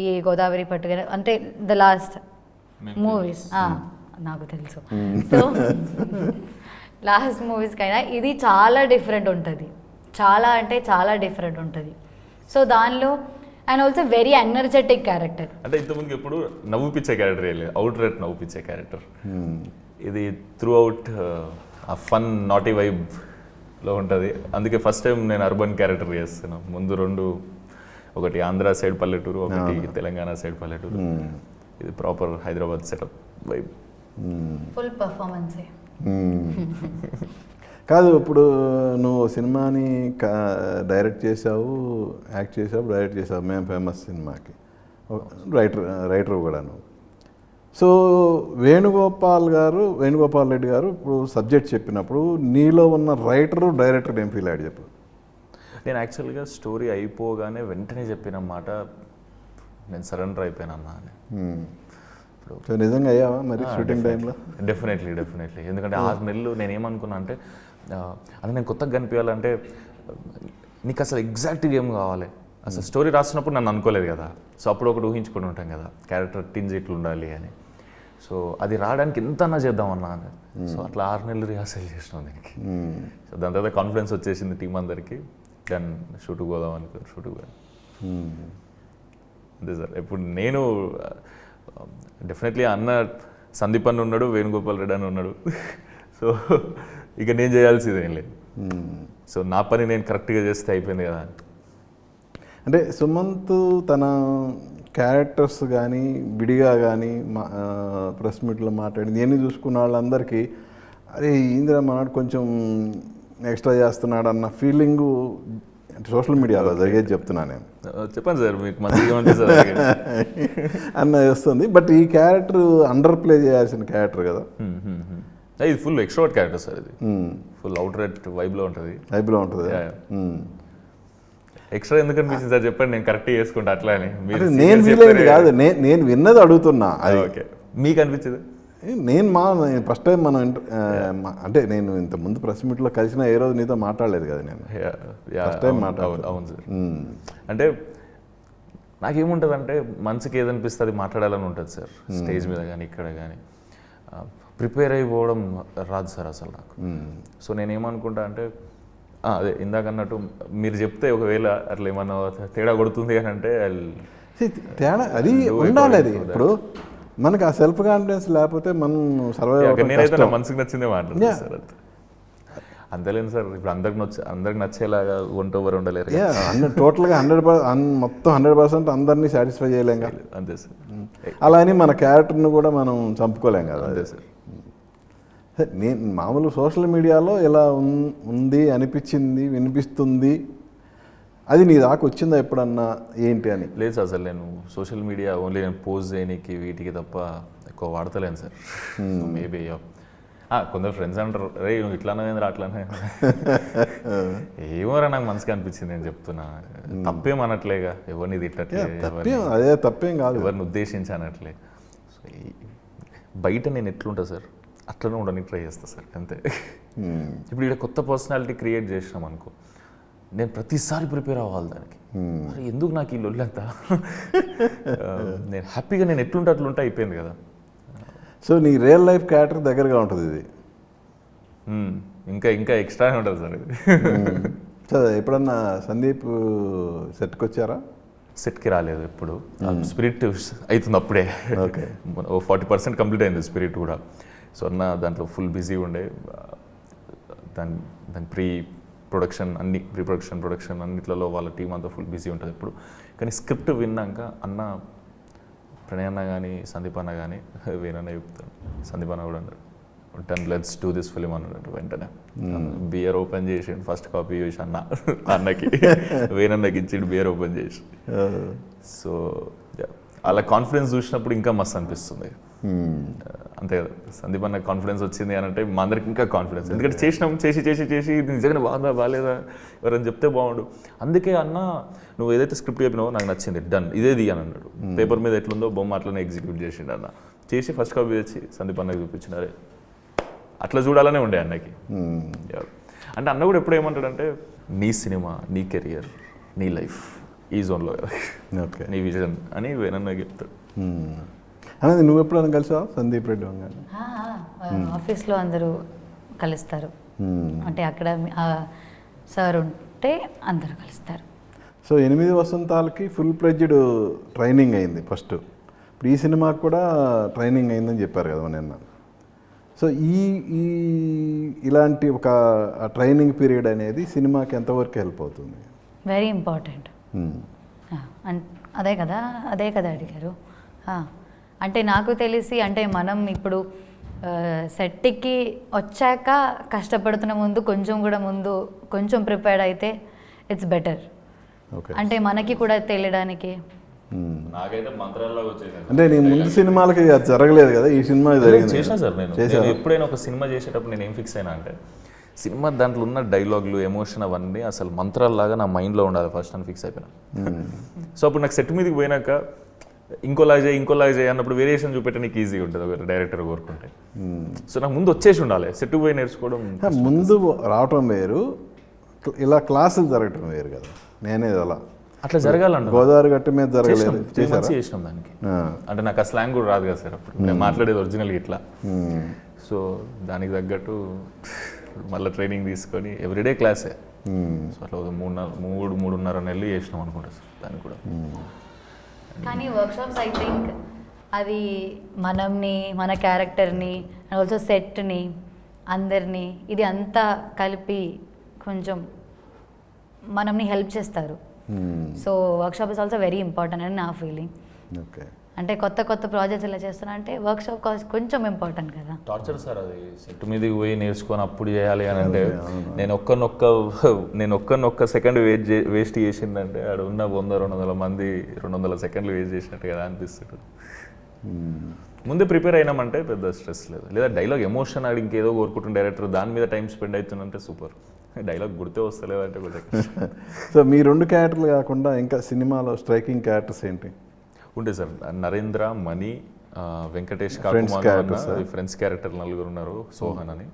ఈ గోదావరి పట్టుగా అంటే ద లాస్ట్ మూవీస్ నాకు తెలుసు. సో లాస్ట్ మూవీస్కైనా ఇది చాలా డిఫరెంట్ ఉంటుంది, చాలా అంటే చాలా డిఫరెంట్ ఉంటుంది. సో దానిలో and also very energetic character. అంటే ఇంతకుముందు ఎప్పుడు నవ్వుపిచ్చే క్యారెక్టర్ వెళ్ళి అవుట్ రేట్ నవ్వుపిచ్చే క్యారెక్టర్. ఇది త్రూ అవుట్ ఆ ఫన్ నాటీ వైబ్లో ఉంటుంది. అందుకే ఫస్ట్ టైం నేను అర్బన్ క్యారెక్టర్ చేస్తున్నాను. ముందు 2, ఒకటి ఆంధ్ర సైడ్ పల్లెటూరు, ఒకటి తెలంగాణ సైడ్ పల్లెటూరు. ఇది proper Hyderabad setup vibe. Full performance కాదు, ఇప్పుడు నువ్వు సినిమాని డైరెక్ట్ చేసావు, యాక్ట్ చేసావు, డైరెక్ట్ చేసావు, మేము ఫేమస్ సినిమాకి రైటర్ కూడా నువ్వు. సో వేణుగోపాల్ రెడ్డి గారు ఇప్పుడు సబ్జెక్ట్ చెప్పినప్పుడు నీలో ఉన్న డైరెక్టర్ ఏం ఫీల్ అయ్యాడు చెప్పు? నేను యాక్చువల్గా స్టోరీ అయిపోగానే వెంటనే చెప్పిన మాట, నేను సరెండర్ అయిపోయాను అన్నా అని. సో నిజంగా అయ్యావా మరి షూటింగ్ టైంలో? డెఫినెట్లీ ఎందుకంటే 6 నెలలు నేను ఏమనుకున్నా అంటే, అది నేను కొత్తగా కనిపించాలంటే నీకు అసలు ఎగ్జాక్ట్గా ఏం కావాలి, అసలు స్టోరీ రాస్తున్నప్పుడు నన్ను అనుకోలేదు కదా. సో అప్పుడు ఒకటి ఊహించుకొని ఉంటాం కదా క్యారెక్టర్ టింజ్ ఇట్లా ఉండాలి అని. సో అది రావడానికి ఎంతన్నా చేద్దామన్నా అని. సో అట్లా 6 నెలలు రిహార్సల్ చేసినాం దీనికి. సో దాని తర్వాత కాన్ఫిడెన్స్ వచ్చేసింది టీం అందరికీ. దాన్ని షూట్కి పోదాం అనుకుని షూట్కి పోయాను. అంతే సార్. ఇప్పుడు నేను డెఫినెట్లీ అన్న సందీప్ అన్న ఉన్నాడు, వేణుగోపాల్ రెడ్డి అని ఉన్నాడు. సో ఇక నేను చేయాల్సింది ఏం లేదు. సో నా పని నేను కరెక్ట్గా చేస్తే అయిపోయింది కదా. అంటే సుమంత్ తన క్యారెక్టర్స్ కానీ విడిగా కానీ ప్రెస్ మీట్లో మాట్లాడింది ఇవన్నీ చూసుకున్న వాళ్ళందరికీ అరే ఇందిరా మనవాడు కొంచెం ఎక్స్ట్రా చేస్తున్నాడు అన్న ఫీలింగు సోషల్ మీడియాలో జరిగేది చెప్తున్నా నేను. చెప్పండి సార్, మీకు మంచిగా ఉంటుంది సార్ అన్న వస్తుంది. బట్ ఈ క్యారెక్టర్ అండర్ ప్లే చేయాల్సిన క్యారెక్టర్ కదా. ఇది ఫుల్ ఎక్స్ట్రోవర్ట్ క్యారెక్టర్ సార్. ఇది ఫుల్ అవుట్ రేట్ వైబ్లో ఉంటుంది. ఎక్స్ట్రా ఎందుకు అనిపించింది సార్ చెప్పండి, నేను కరెక్ట్ చేసుకుంటా అట్లా అని. అంటే నేను ఫీల్ అయింది కాదు, నేను విన్నది అడుగుతున్నా. అది ఓకే, మీకు అనిపించదు? నేను ఫస్ట్ టైం మనం అంటే నేను ఇంత ముందు ప్రెస్ మీట్లో కలిసిన ఏ రోజు నీతో మాట్లాడలేదు కదా నేను. ఫస్ట్ టైం మాట్లాడు. అవును సార్. అంటే నాకేముంటుంది అంటే మనసుకి ఏదనిపిస్తుంది మాట్లాడాలని ఉంటుంది సార్, స్టేజ్ మీద కానీ ఇక్కడ కానీ. ప్రిపేర్ అయిపోవడం రాదు సార్ అసలు నాకు. సో నేనేమనుకుంటా అంటే అదే ఇందాక అన్నట్టు మీరు చెప్తే ఒకవేళ అట్లా ఏమన్నా తేడా కొడుతుంది అని అంటే తేడా అది ఉండాలి. అది ఇప్పుడు మనకి ఆ సెల్ఫ్ కాన్ఫిడెన్స్ లేకపోతే మనం సర్వైవ్. నేనైతే నా మనసుకు నచ్చిందే మాట్లాడతాను సార్. అంతలేదు సార్, ఇప్పుడు అందరికి నచ్చేలాగా ఒంటోవర్ ఉండలేరు. టోటల్గా 100% మొత్తం 100% అందరినీ సాటిస్ఫై చేయలేం కదా. అంతే సార్. అలా అని మన క్యారెక్టర్ని కూడా మనం చంపుకోలేం కదా. అంతే సార్. నేను మామూలు సోషల్ మీడియాలో ఇలా ఉంది అనిపించింది, వినిపిస్తుంది, అది నీ దాకా వచ్చిందా ఎప్పుడన్నా ఏంటి అని? లేదు సార్, అసలు నేను సోషల్ మీడియా ఓన్లీ నేను పోస్ట్ చేయడానికి వీటికి తప్ప ఎక్కువ వాడతలేను సార్. మేబీ కొందరు ఫ్రెండ్స్ అంటారు, రే నువ్వు ఇట్లానే అట్లానే ఏమోరా నాకు మనసుకి అనిపించింది నేను చెప్తున్నా. తప్పేం అనట్లేగా, ఎవరిని తిట్టట్లే, అదే తప్పేం కాదు, ఎవరిని ఉద్దేశించి అనట్లే. సో బయట నేను ఎట్లుంటా సార్ అట్లనే ఉండడానికి ట్రై చేస్తా సార్, అంతే. ఇప్పుడు ఇక్కడ కొత్త పర్సనాలిటీ క్రియేట్ చేసినాం అనుకో, నేను ప్రతిసారి ప్రిపేర్ అవ్వాలి దానికి. మరి ఎందుకు నాకు ఈ లొల్లంతా? నేను హ్యాపీగా నేను ఎట్లుంటే అట్లుంటే అయిపోయింది కదా. సో నీ రియల్ లైఫ్ క్యారెక్టర్ దగ్గరగా ఉంటుంది ఇది. ఇంకా ఇంకా ఎక్స్ట్రానే ఉంటుంది సార్ ఇది. సో ఎప్పుడన్నా సందీప్ సెట్కి వచ్చారా? సెట్కి రాలేదు ఎప్పుడు. స్పిరిట్ అవుతుంది అప్పుడే. ఓకే, 40% కంప్లీట్ అయింది స్పిరిట్ కూడా. సో అన్న దాంట్లో ఫుల్ బిజీ ఉండే, దాని ప్రీ ప్రొడక్షన్ అన్నిట్లలో వాళ్ళ టీం అంతా ఫుల్ బిజీ ఉంటుంది ఎప్పుడు. కానీ స్క్రిప్ట్ విన్నాక అన్న ప్రణయ్ అన్న కానీ సందీప్ అన్న కానీ వేనన్న చెప్తాను. సందీప్ అన్న కూడా అన్నాడు, done let's do this film అన్నాడు. వెంటనే బియర్ ఓపెన్ చేసి ఫస్ట్ కాపీ చూసి అన్నకి వేనన్నకి ఇచ్చి బియర్ ఓపెన్ చేసి. సో అలా కాన్ఫిడెన్స్ చూసినప్పుడు ఇంకా మస్తు అనిపిస్తుంది. అంతే కదా, సందీప్ అన్న కాన్ఫిడెన్స్ వచ్చింది అని అంటే మా అందరికి ఇంకా కాన్ఫిడెన్స్. ఎందుకంటే చేసి ఇది నిజంగా బాగాలేదా ఎవరైనా చెప్తే బాగుండు. అందుకే అన్న నువ్వు ఏదైతే స్క్రిప్ట్ చెప్పినావో నాకు నచ్చింది, డన్ ఇదేది అని అన్నాడు. పేపర్ మీద ఎట్లుందో బొమ్మ అట్లనే ఎగ్జిక్యూట్ చేసిండు అన్న. చేసి ఫస్ట్ కాపీ తెచ్చి సందీప్ అన్నకి చూపించినారే, అట్లా చూడాలనే ఉండే అన్నకి. అంటే అన్న కూడా ఎప్పుడు ఏమంటాడంటే నీ సినిమా, నీ కెరియర్, నీ లైఫ్ ఈ జోన్లో కదా, ఓకే నీ విజన్ అని వేనన్న చెప్తాడు. అనేది నువ్వు ఎప్పుడైనా కలిసావా సందీప్ రెడ్డి వంగాని? ఆఫీస్లో అందరూ కలుస్తారు, అంటే అక్కడ సార్ ఉంటే అందరూ కలుస్తారు. సో 8 వసంతాలకి ఫుల్ ప్లెడ్జ్డ్ ట్రైనింగ్ అయింది ఫస్ట్. ఇప్పుడు ఈ సినిమాకి కూడా ట్రైనింగ్ అయిందని చెప్పారు కదా నిన్న. సో ఇలాంటి ఒక ట్రైనింగ్ పీరియడ్ అనేది సినిమాకి ఎంతవరకు హెల్ప్ అవుతుంది? Very important. అదే కదా అడిగారు. అంటే నాకు తెలిసి, అంటే మనం ఇప్పుడు సెట్కి వచ్చాక కష్టపడుతున్న ముందు కొంచెం ప్రిపేర్డ్ అయితే ఇట్స్ బెటర్. అంటే మనకి కూడా తెలియడానికి. నాకైతే మంత్రాల్లో వచ్చేసాను అంటే నీ ముందు సినిమాలకి అది జరగలేదు కదా, ఈ సినిమా చేసిన సార్. నేను ఎప్పుడైనా ఒక సినిమా చేసేటప్పుడు నేను ఏం ఫిక్స్ అయినా అంటే సినిమా దాంట్లో ఉన్న డైలాగులు, ఎమోషన్ అవన్నీ అసలు మంత్రాల్లాగా నా మైండ్లో ఉండాలి ఫస్ట్ అని ఫిక్స్ అయిపోయినా. సో అప్పుడు నాకు సెట్ మీదకి పోయినాక ఇంకోలాగా చేయి అన్నప్పుడు వేరియేషన్ చూపెట్టడానికి ఈజీగా ఉంటుంది ఒక డైరెక్టర్ కోరుకుంటే. సో నాకు ముందు వచ్చేసి ఉండాలి, సెట్ పోయి నేర్చుకోవడం. ముందు రావటం వేరు, ఇలా క్లాసులు జరగటం వేరు కదా. నేనేది అట్లా జరగాలండి. గోదావరి గట్టి మీద జరగలేదు, చేసినాం దానికి. అంటే నాకు ఆ స్లాంగ్ కూడా రాదు కదా సార్ అప్పుడు, నేను మాట్లాడేది ఒరిజినల్గా ఇట్లా. సో దానికి తగ్గట్టు మళ్ళీ ట్రైనింగ్ తీసుకొని ఎవ్రీడే క్లాసే. సో అట్లా 3.5 నెలలు చేసినాం అనుకుంటా సార్ దానికి కూడా. కానీ వర్క్షాప్స్ ఐ థింక్ అది మనల్ని, మన క్యారెక్టర్ని అండ్ ఆల్సో సెట్ని, అందరినీ ఇది అంతా కలిపి కొంచెం మనల్ని హెల్ప్ చేస్తారు. So workshop is also very important అని నా ఫీలింగ్. ఓకే, అంటే కొత్త ప్రాజెక్ట్స్ ఎలా చేస్తున్నా అంటే వర్క్షాప్ కొంచెం ఇంపార్టెంట్ కదా. టార్చర్ సార్ అది, సెట్ మీదకి పోయి నేర్చుకొని అప్పుడు చేయాలి అని అంటే నేను ఒక్క సెకండ్ వేస్ట్ చేసిందంటే ఆడ ఉన్న 100-200 మంది 200 సెకండ్లు వేస్ట్ చేసినట్టు కదా అనిపిస్తుంది. ముందే ప్రిపేర్ అయినామంటే పెద్ద స్ట్రెస్ లేదు. లేదా డైలాగ్ ఎమోషన్ ఆడి ఇంకేదో కోరుకుంటున్న డైరెక్టర్ దాని మీద టైం స్పెండ్ అవుతుందంటే సూపర్. డైలాగ్ గుర్తే వస్తలేదంటే కొంచెం కష్టం. సో మీ 2 క్యారెక్టర్లు కాకుండా ఇంకా సినిమాలో స్ట్రైకింగ్ క్యారెక్టర్స్ ఏంటి? ఉంటాయి sir. Narendra, Mani, Venkatesh, Friends characters, friends character 4 ఉన్నారు, సోహన్ అని.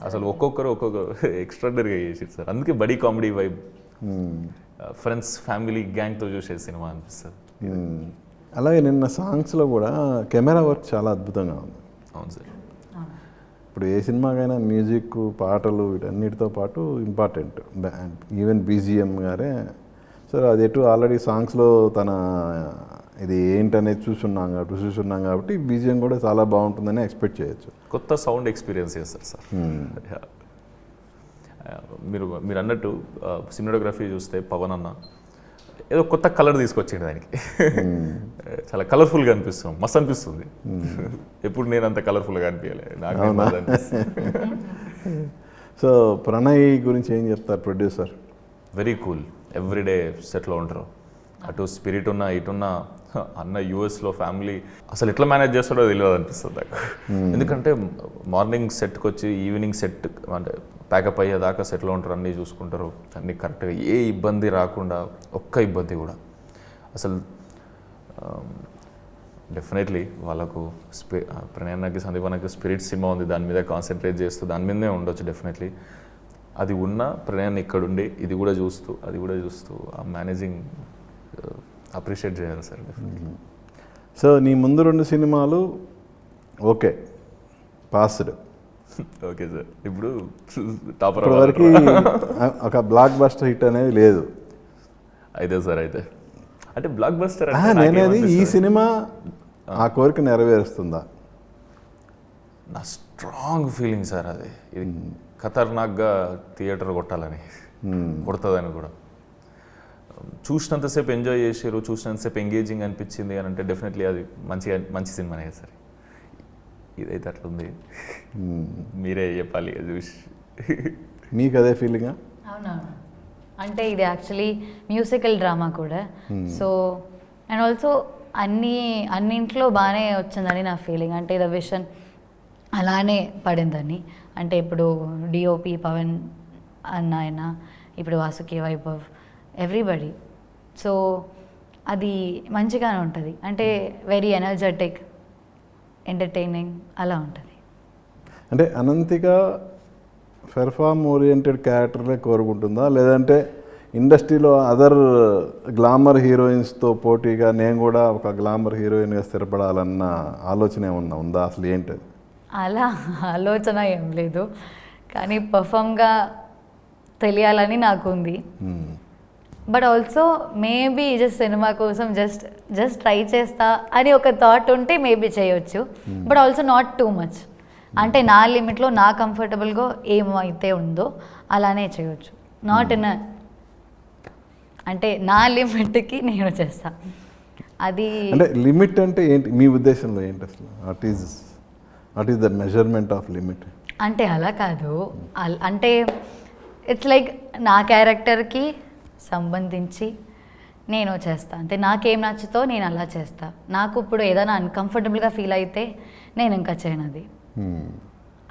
అసలు ఒక్కొక్కరు ఎక్స్ట్రాడనరీగా చేసారు సార్. అందుకే buddy comedy vibe, friends family గ్యాంగ్తో చూసే సినిమా అనిపిస్తుంది. అలాగే నిన్న సాంగ్స్లో కూడా కెమెరా వర్క్ చాలా అద్భుతంగా ఉంది. అవును సార్. ఇప్పుడు ఏ సినిమాకైనా మ్యూజిక్, పాటలు వీటన్నిటితో పాటు ఇంపార్టెంట్. ఈవెన్ బీజిఎం గారే సార్ అది ఎటు ఆల్రెడీ సాంగ్స్లో తన ఇది ఏంటనేది చూస్తున్నాం కాబట్టి బీజిఎం కూడా చాలా బాగుంటుందని ఎక్స్పెక్ట్ చేయొచ్చు. కొత్త సౌండ్ ఎక్స్పీరియన్స్ చేస్తారు సార్. మీరు అన్నట్టు సినిమాటోగ్రఫీ చూస్తే పవన్ అన్న ఏదో కొత్త కలర్ తీసుకొచ్చింది దానికి. చాలా కలర్ఫుల్గా అనిపిస్తున్నాం, మస్తు అనిపిస్తుంది. ఎప్పుడు నేను అంత కలర్ఫుల్గా అనిపించలేదు నాకు. సో ప్రణయ్ గురించి ఏం చెప్తారు ప్రొడ్యూసర్? వెరీ కూల్, ఎవ్రీడే సెట్లో ఉంటారు. అటు స్పిరిట్ ఉన్నా ఇటున్నా. అన్న యూఎస్లో ఫ్యామిలీ అసలు ఎట్లా మేనేజ్ చేస్తాడో తెలియదు అనిపిస్తుంది నాకు. ఎందుకంటే మార్నింగ్ సెట్కి వచ్చి ఈవినింగ్ సెట్ అంటే ప్యాకప్ అయ్యేదాకా సెట్లో ఉంటారు, అన్నీ చూసుకుంటారు, అన్నీ కరెక్ట్గా, ఏ ఇబ్బంది రాకుండా, ఒక్క ఇబ్బంది కూడా అసలు. డెఫినెట్లీ వాళ్ళకు ప్రణయానికి సందీపానికి స్పిరిట్ సినిమా ఉంది, దాని మీద కాన్సన్ట్రేట్ చేస్తూ దాని మీదనే ఉండొచ్చు డెఫినెట్లీ. అది ఉన్న ప్రణయాన్ని ఇక్కడుండి ఇది కూడా చూస్తూ అది కూడా చూస్తూ ఆ మేనేజింగ్ అప్రిషియేట్ చేయాలి సార్. సో నీ ముందు 2 సినిమాలు ఓకే, పాస్డ్. Okay sir. ఇప్పుడు టాపర్ వరకు ఒక బ్లాక్ బస్టర్ హిట్ అనేది లేదు అయితే సార్. అయితే అంటే బ్లాక్ బస్టర్ నేనేది ఈ సినిమా ఆ కోరిక నెరవేరుస్తుందా? నా స్ట్రాంగ్ ఫీలింగ్ సార్ అది. ఇది ఖతర్నాక్గా థియేటర్ కొట్టాలని, కొడుతుందని కూడా. చూసినంతసేపు ఎంజాయ్ చేసారు, చూసినంతసేపు ఎంగేజింగ్ అనిపించింది అని అంటే డెఫినెట్లీ అది మంచి సినిమానే కదా సార్. ఇదైతే అట్లుంది, మీరే చెప్పాలి అది చూసి. మీకు అదే ఫీలింగా? అవునవును. అంటే ఇది యాక్చువల్లీ మ్యూజికల్ డ్రామా కూడా. సో అండ్ ఆల్సో అన్నింట్లో బాగానే వచ్చిందని నా ఫీలింగ్. అంటే ద విషన్ అలానే పడిందని. అంటే ఇప్పుడు డిఓపి పవన్ అన్న అయినా, ఇప్పుడు వాసుకి వైభవ్, ఎవ్రీబడి. సో అది మంచిగానే ఉంటుంది. అంటే వెరీ ఎనర్జెటిక్, ఎంటర్టైనింగ్ అలా ఉంటుంది. అంటే అనంతిక పెర్ఫామ్ ఓరియంటెడ్ క్యారెక్టర్లే కోరుకుంటుందా, లేదంటే ఇండస్ట్రీలో అదర్ గ్లామర్ హీరోయిన్స్తో పోటీగా నేను కూడా ఒక గ్లామర్ హీరోయిన్గా స్థిరపడాలన్న ఆలోచన ఏమన్నా ఉందా? అసలు ఏంటది? అలా ఆలోచన ఏం లేదు, కానీ పర్ఫామ్గా తెలియాలని నాకు ఉంది. But also maybe just cinema కోసం జస్ట్ ట్రై చేస్తా అని ఒక థాట్ ఉంటే మేబీ చేయొచ్చు. But also not too much. అంటే నా లిమిట్లో నా కంఫర్టబుల్గా ఏమైతే ఉందో అలానే చేయొచ్చు. నాట్ ఇన్ అంటే నా లిమిట్కి నేను చేస్తా. అది అంటే లిమిట్ అంటే ఏంటి మీ ఉద్దేశంలో? ఏంటి అసలు? What is the measurement of limit? అంటే అలా కాదు. అంటే ఇట్స్ లైక్ నా క్యారెక్టర్కి సంబంధించి నేను చేస్తా. అంటే నాకేం నచ్చుతో నేను అలా చేస్తా. నాకు ఇప్పుడు ఏదైనా అన్కంఫర్టబుల్గా ఫీల్ అయితే నేను ఇంకా చేయను అది.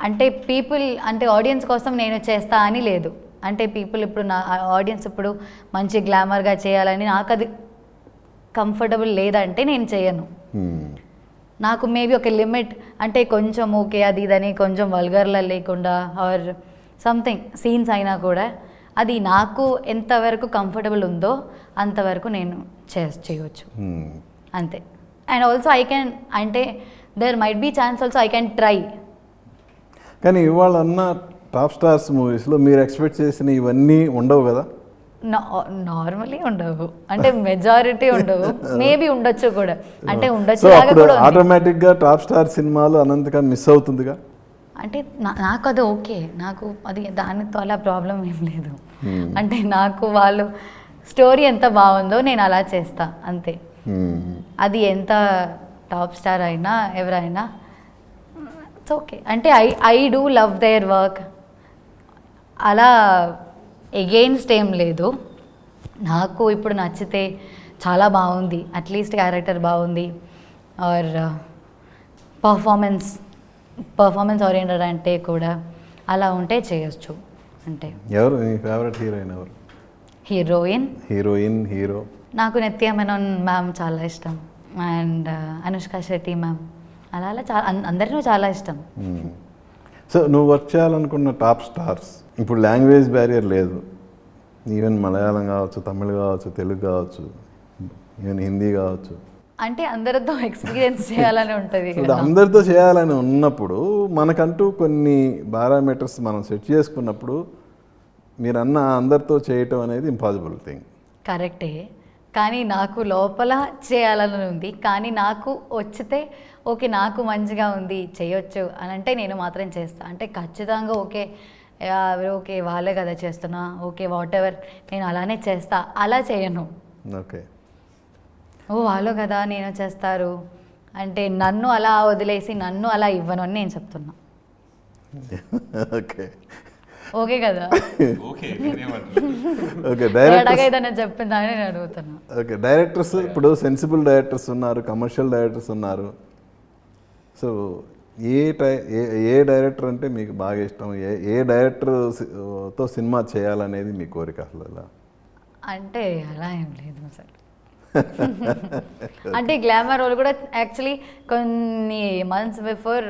అంటే పీపుల్ అంటే ఆడియన్స్ కోసం నేను చేస్తా అని లేదు. అంటే పీపుల్ ఇప్పుడు నా ఆడియన్స్ ఇప్పుడు మంచి గ్లామర్గా చేయాలని నాకు అది కంఫర్టబుల్ లేదంటే నేను చేయను. నాకు మేబీ ఒక లిమిట్ అంటే కొంచెం ఓకే అది ఇదని కొంచెం వల్గర్లా లేకుండా ఆర్ సంథింగ్ సీన్స్ అయినా కూడా అది నాకు ఎంతవరకు కంఫర్టబుల్ ఉందో అంతవరకు నేను చేయవచ్చు అంతే. అండ్ ఆల్సో ఐ కెన్ అంటే there might be chance also I can try. కానీ ఇవాళ అన్న టాప్ స్టార్స్ మూవీస్లో మీరు ఎక్స్పెక్ట్ చేసిన ఇవన్నీ ఉండవు కదా? నార్మల్లీ ఉండవు. అంటే మెజారిటీ ఉండవు. మేబీ ఉండొచ్చు కూడా. అంటే ఉండొచ్చు. ఆటోమేటిక్గా టాప్ స్టార్ సినిమాలు అనంతగా మిస్ అవుతుందిగా. అంటే నాకు అది ఓకే. నాకు అది దానితో అలా ప్రాబ్లం ఏం లేదు. అంటే నాకు వాళ్ళు స్టోరీ ఎంత బాగుందో నేను అలా చేస్తా అంతే. అది ఎంత టాప్ స్టార్ అయినా ఎవరైనా ఇట్స్ ఓకే. అంటే I do love their work. అలా ఎగెయిన్స్ట్ ఏం లేదు. నాకు ఇప్పుడు నచ్చితే చాలా బాగుంది, అట్లీస్ట్ క్యారెక్టర్ బాగుంది ఆర్ పర్ఫార్మెన్స్ ఓరియంటెడ్ అంటే కూడా అలా ఉంటే చేయొచ్చు. అంటే ఎవరు నీ ఫేవరెట్ హీరోయిన్ ఎవరు? హీరోయిన్ హీరో నాకు నిత్య మెనన్ మ్యామ్ చాలా ఇష్టం అండ్ అనుష్క శెట్టి మ్యామ్ అలా అలా చాలా అందరినీ చాలా ఇష్టం. సో నువ్వు వర్క్ చేయాలనుకున్న టాప్ స్టార్స్ ఇప్పుడు లాంగ్వేజ్ బ్యారియర్ లేదు, ఈవెన్ మలయాళం కావచ్చు, తమిళ్ కావచ్చు, తెలుగు కావచ్చు, ఈవెన్ హిందీ కావచ్చు. అంటే అందరితో ఎక్స్పీరియన్స్ చేయాలని ఉంటుంది సో అందరితో చేయాలని ఉన్నప్పుడు మనకంటూ కొన్ని పారామీటర్స్ మనం సెట్ చేసుకున్నప్పుడు మీరు అన్న అందరితో చేయటం అనేది ఇంపాసిబుల్ థింగ్. కరెక్టే, కానీ నాకు లోపల చేయాలని ఉంది. కానీ నాకు వచ్చితే ఓకే నాకు మంచిగా ఉంది చేయొచ్చు అని అంటే నేను మాత్రం చేస్తాను. అంటే ఖచ్చితంగా ఓకే వాళ్ళే కదా చేస్తున్నా, ఓకే వాట్ ఎవర్ నేను అలానే చేస్తా అలా చేయను. ఓకే, ఓ వాళ్ళు కదా నేను చేస్తారు అంటే నన్ను అలా వదిలేసి నన్ను అలా ఇవ్వను అని నేను చెప్తున్నా. ఓకే ఓకే కదా, ఓకే కరెక్ట్గా ఏదైనా చెప్పిందా అని నేను అడుగుతున్నా. ఓకే డైరెక్టర్స్ ఇప్పుడు సెన్సిబుల్ డైరెక్టర్స్ ఉన్నారు, కమర్షియల్ డైరెక్టర్స్ ఉన్నారు. సో ఏ డైరెక్టర్ అంటే మీకు బాగా ఇష్టం? ఏ డైరెక్టర్తో సినిమా చేయాలనేది మీ కోరిక అసలు? అలా అంటే అలా ఏం లేదు సార్. అంటే గ్లామర్ రోల్ కూడా యాక్చువల్లీ కొన్ని మంత్స్ బిఫోర్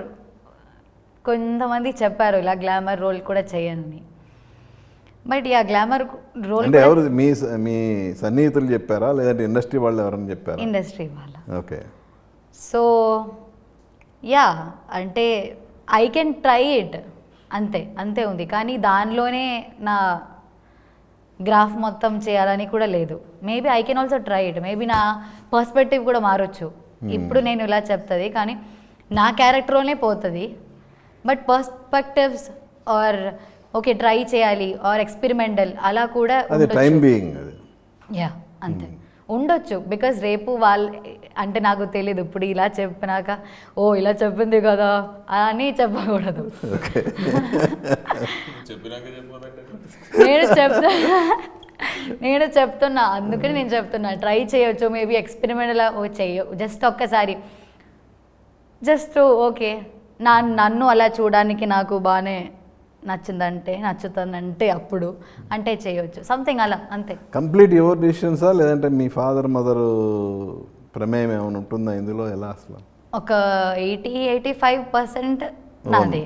కొంతమంది చెప్పారు ఇలా గ్లామర్ రోల్ కూడా చేయని. బట్ ఆ గ్లామర్ రోల్ అంటే ఎవరు మీ సన్నిహితులు చెప్పారా లేదంటే ఇండస్ట్రీ వాళ్ళు ఎవరైనా చెప్పారా? ఇండస్ట్రీ వాళ్ళ. ఓకే, సో యా అంటే ఐ కెన్ ట్రై ఇట్ అంతే ఉంది. కానీ దానిలోనే నా గ్రాఫ్ మొత్తం చేయాలని కూడా లేదు. Maybe I can also try it, maybe నా పర్స్పెక్టివ్ కూడా మారొచ్చు. ఇప్పుడు నేను ఇలా చెప్తుంది కానీ నా క్యారెక్టర్లోనే పోతుంది. But perspectives are okay try చేయాలి ఆర్ ఎక్స్పెరిమెంటల్ అలా కూడా టైం బీయింగ్ అది. యా అంతే ఉండొచ్చు. బికాజ్ రేపు వాళ్ళు అంటే నాకు తెలీదు ఇప్పుడు ఇలా చెప్పినాక ఓ ఇలా చెప్పింది కదా అని చెప్పకూడదు. నేను చెప్తున్నా అందుకని నేను చెప్తున్నా ట్రై చేయొచ్చు, మేబీ ఎక్స్పెరిమెంటల్ జస్ట్ ఒక్కసారి జస్ట్ ఓకే నన్ను అలా చూడడానికి నాకు బాగానే నచ్చుతుందంటే అప్పుడు అంటే చేయొచ్చు సంథింగ్ అలా అంతే. కంప్లీట్ యువర్ డిసిషన్సా లేదంటే మీ ఫాదర్ మదర్ ప్రమేయం ఏమైనా ఉంటుందా ఇందులో? ఎలా అసలు? ఒక 80-85% నాదే.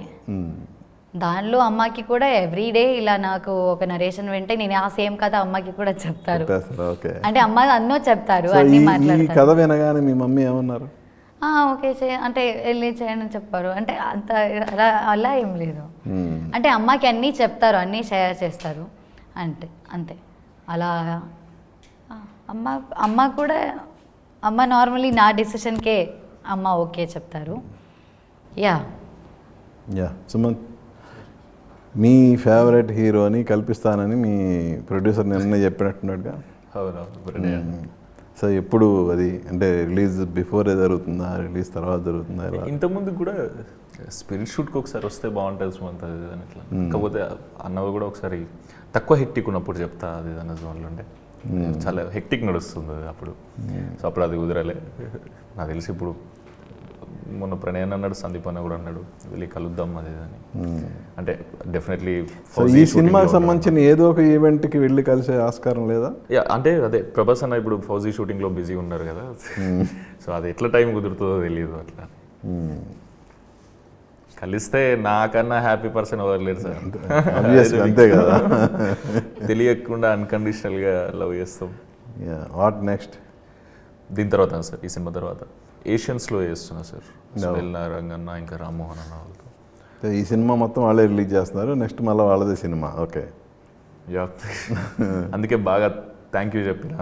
దానిలో అమ్మకి కూడా ఎవ్రీడే ఇలా నాకు ఒక నరేషన్ వింటే నేను ఆ సేమ్ కథ అమ్మకి కూడా చెప్తారు. అంటే అమ్మ అన్నో చెప్తారు అన్ని మాట్లాడతారు. కథ వినగానే మీ మమ్మీ ఏమన్నారు? ఓకే అంటే వెళ్ళి చేయని చెప్పారు. అంటే అంత అలా ఏం లేదు. అంటే అమ్మకి అన్నీ చెప్తారు, అన్నీ షేర్ చేస్తారు అంతే అలా. అమ్మ కూడా నార్మలీ నా డెసిషన్కే అమ్మ ఓకే చెప్తారు. యా సుమంత్, మీ ఫేవరెట్ హీరోని కల్పిస్తానని మీ ప్రొడ్యూసర్ నిన్న చెప్పినట్టున్నాడుగా. సో ఎప్పుడు అది అంటే రిలీజ్ బిఫోర్ జరుగుతుందా రిలీజ్ తర్వాత జరుగుతుందా? ఇంతకుముందు కూడా స్పిల్ షూట్కి ఒకసారి వస్తే బాగుంటుంది సుమంత్ అది అని ఇట్లా. కాకపోతే అన్నవి కూడా ఒకసారి తక్కువ హెక్టిక్ ఉన్నప్పుడు చెప్తా అది అన్న జోన్లో ఉండే చాలా హెక్టిక్ నడుస్తుంది అది అప్పుడు. సో అప్పుడు అది కుదరలే. నాకు తెలిసి ఇప్పుడు మొన్న ప్రణయన్ అన్నాడు, సందీప్ అన్న కూడా అన్నాడు వెళ్ళి కలుద్దాం అది అని. అంటే డెఫినెట్లీ ఈ సినిమాకి సంబంధించిన ఏదో ఒక ఈవెంట్కి వెళ్ళి కలిసే ఆస్కారం లేదా? అంటే అదే ప్రభాస్ అన్న ఇప్పుడు ఫౌజీ షూటింగ్లో బిజీ ఉన్నారు కదా. సో అది ఎట్లా టైం కుదురుతుందో తెలియదు. అట్లా కలిస్తే నాకన్నా హ్యాపీ పర్సన్ ఎవరు లేరు సార్. అంతే కదా, తెలియకుండా అన్కండిషనల్గా లవ్ చేస్తాం. What next? దీని తర్వాత సార్ ఈ సినిమా తర్వాత ఏషియన్స్లో చేస్తున్నా సార్. సునీల్ నారంగన్న ఇంకా రామ్మోహన్ అన్న వాళ్ళతో. ఈ సినిమా మొత్తం వాళ్ళే రిలీజ్ చేస్తున్నారు, నెక్స్ట్ మళ్ళీ వాళ్ళదే సినిమా. ఓకే, యా అందుకే బాగా థ్యాంక్ యూ చెప్పిన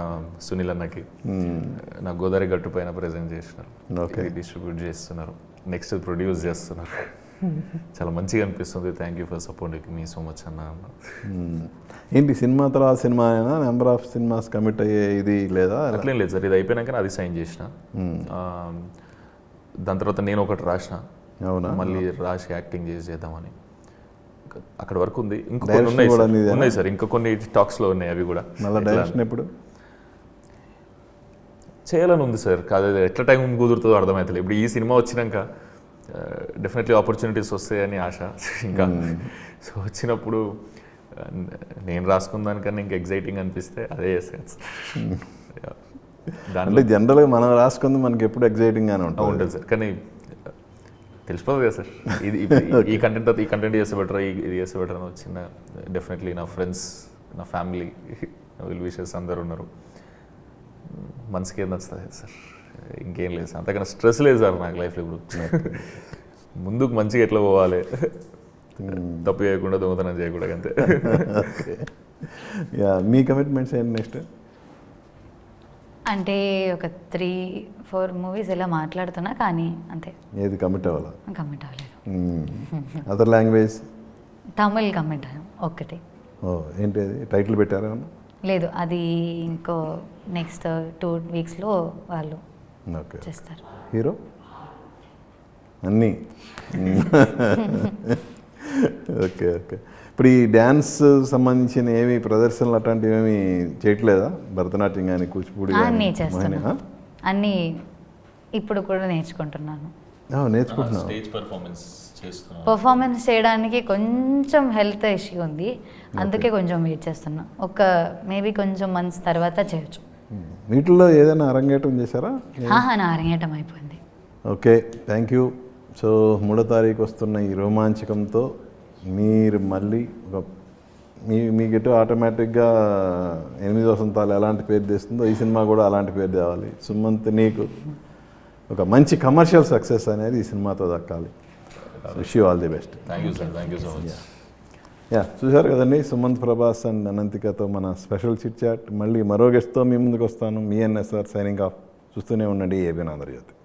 సునీల్ అన్నకి. నా గోదావరి గట్టు పైన ప్రజెంట్ చేసినారు, డిస్ట్రిబ్యూట్ చేస్తున్నారు, నెక్స్ట్ ప్రొడ్యూస్ చేస్తున్నారు. చాలా మంచిగా అనిపిస్తుంది. Thank you for support me so much అన్న. ఏంటి సినిమా తర్వాత సినిమా అయినా నెంబర్ ఆఫ్ సినిమాస్ కమిట్ అయ్యే ఇది లేదా? అట్లేం లేదు సార్, ఇది అయిపోయినాక అది సైన్ చేసిన. దాని తర్వాత నేను ఒకటి రాసిన, అవునా, మళ్ళీ రాసి యాక్టింగ్ చేద్దామని అక్కడ వరకు ఉంది. ఇంకొన్ని ఉన్నాయి సార్, ఇంకా కొన్ని టాక్స్లో ఉన్నాయి. అవి కూడా మళ్ళీ డైరెక్షన్ ఎప్పుడు చేయాలని ఉంది సార్. కాదు ఎట్లా టైం కుదురుతుందో అర్థమవుతుంది. ఇప్పుడు ఈ సినిమా వచ్చినాక డెఫినెట్లీ ఆపర్చునిటీస్ వస్తాయని ఆశ ఇంకా. సో వచ్చినప్పుడు నేను రాసుకున్న దానికన్నా ఇంకా ఎగ్జైటింగ్ అనిపిస్తే అదే చేస్తాను సార్. దాంట్లో అంటే జనరల్గా మనం రాసుకుంది మనకి ఎప్పుడు ఎగ్జైటింగ్గానే ఉంటుంది. ఉంటుంది సార్, కానీ తెలిసిపోతుంది కదా సార్, ఇది ఈ కంటెంట్ ఈ కంటెంట్ చేస్తే బెటర్, ఇది చేస్తే బెటర్ అని వచ్చిన డెఫినెట్లీ నా ఫ్రెండ్స్, నా ఫ్యామిలీ, విల్ విషెస్ అందరు ఉన్నారు. మనసుకి ఏం నచ్చుతుంది సార్, ఇంకేం లేదు సార్, అంతకన్నా స్ట్రెస్ లేదు సార్ నాకు లైఫ్లో ఇప్పుడు. ముందుకు మంచిగా ఎట్లా పోవాలి, తప్పు చేయకుండా దొంగతనం చేయకూడదు అంతే. యా, మీ కమిట్మెంట్స్ ఏంటి నెక్స్ట్? అంటే ఒక 3-4 మూవీస్ ఇలా మాట్లాడుతున్నా, కానీ అంతే ఏది కమిట్ అవ్వాలా? కమిట్ అవ్వలేదు. Other language? తమిళ్ కమిట్ అయ్యాం ఒక్కటి. ఓ, ఏంటి అది టైటిల్ పెట్టారా? లేదు, అది ఇంకో నెక్స్ట్ 2 వీక్స్లో వాళ్ళు ఓకే. చేస్తారు. హీరో అన్నీ ఓకే ఓకే. ఇప్పుడు ఈ డ్యాన్స్ సంబంధించిన ఏమి ప్రదర్శనలు అట్లాంటివి ఏమి చేయట్లేదా? భరతనాట్యం కానీ కూచిపూడి అన్నీ చేస్తున్నా, అన్నీ ఇప్పుడు కూడా నేర్చుకుంటున్నాను. నేర్చుకుంటున్నావు? స్టేజ్ పర్ఫార్మెన్స్ చేస్తున్నాను. పర్ఫార్మెన్స్ చేయడానికి కొంచెం హెల్త్ ఇష్యూ ఉంది, అందుకే కొంచెం వెయిట్ చేస్తున్నా. ఒక మేబీ కొంచెం మంత్స్ తర్వాత చేయొచ్చు. వీటిల్లో ఏదైనా అరంగేటం చేశారా? నా అరంగేటం అయిపోయింది. Okay, thank you. సో 3వ తారీఖు వస్తున్న ఈ రోమాంచకంతో మీరు మళ్ళీ ఒక మీకెటు ఆటోమేటిక్గా 8 వసంతాలు ఎలాంటి పేరు తెస్తుందో ఈ సినిమా కూడా అలాంటి పేరు తేవాలి. సుమంత్, నీకు ఒక మంచి కమర్షియల్ సక్సెస్ అనేది ఈ సినిమాతో దక్కాలి. Wish you all the best. Thank you sir, thank you so much. Yeah, చూశారు కదండి, సుమంత్ ప్రభాస్ అండ్ అనంతికతో మన స్పెషల్ చిట్ చాట్. మళ్ళీ మరో గెస్ట్తో మీ ముందుకు వస్తాను. మీ ఎన్ఎస్ఆర్ సైనింగ్ ఆఫ్. చూస్తూనే ఉండండి ఏబీఎన్ ఆంధ్రజ్యోతి.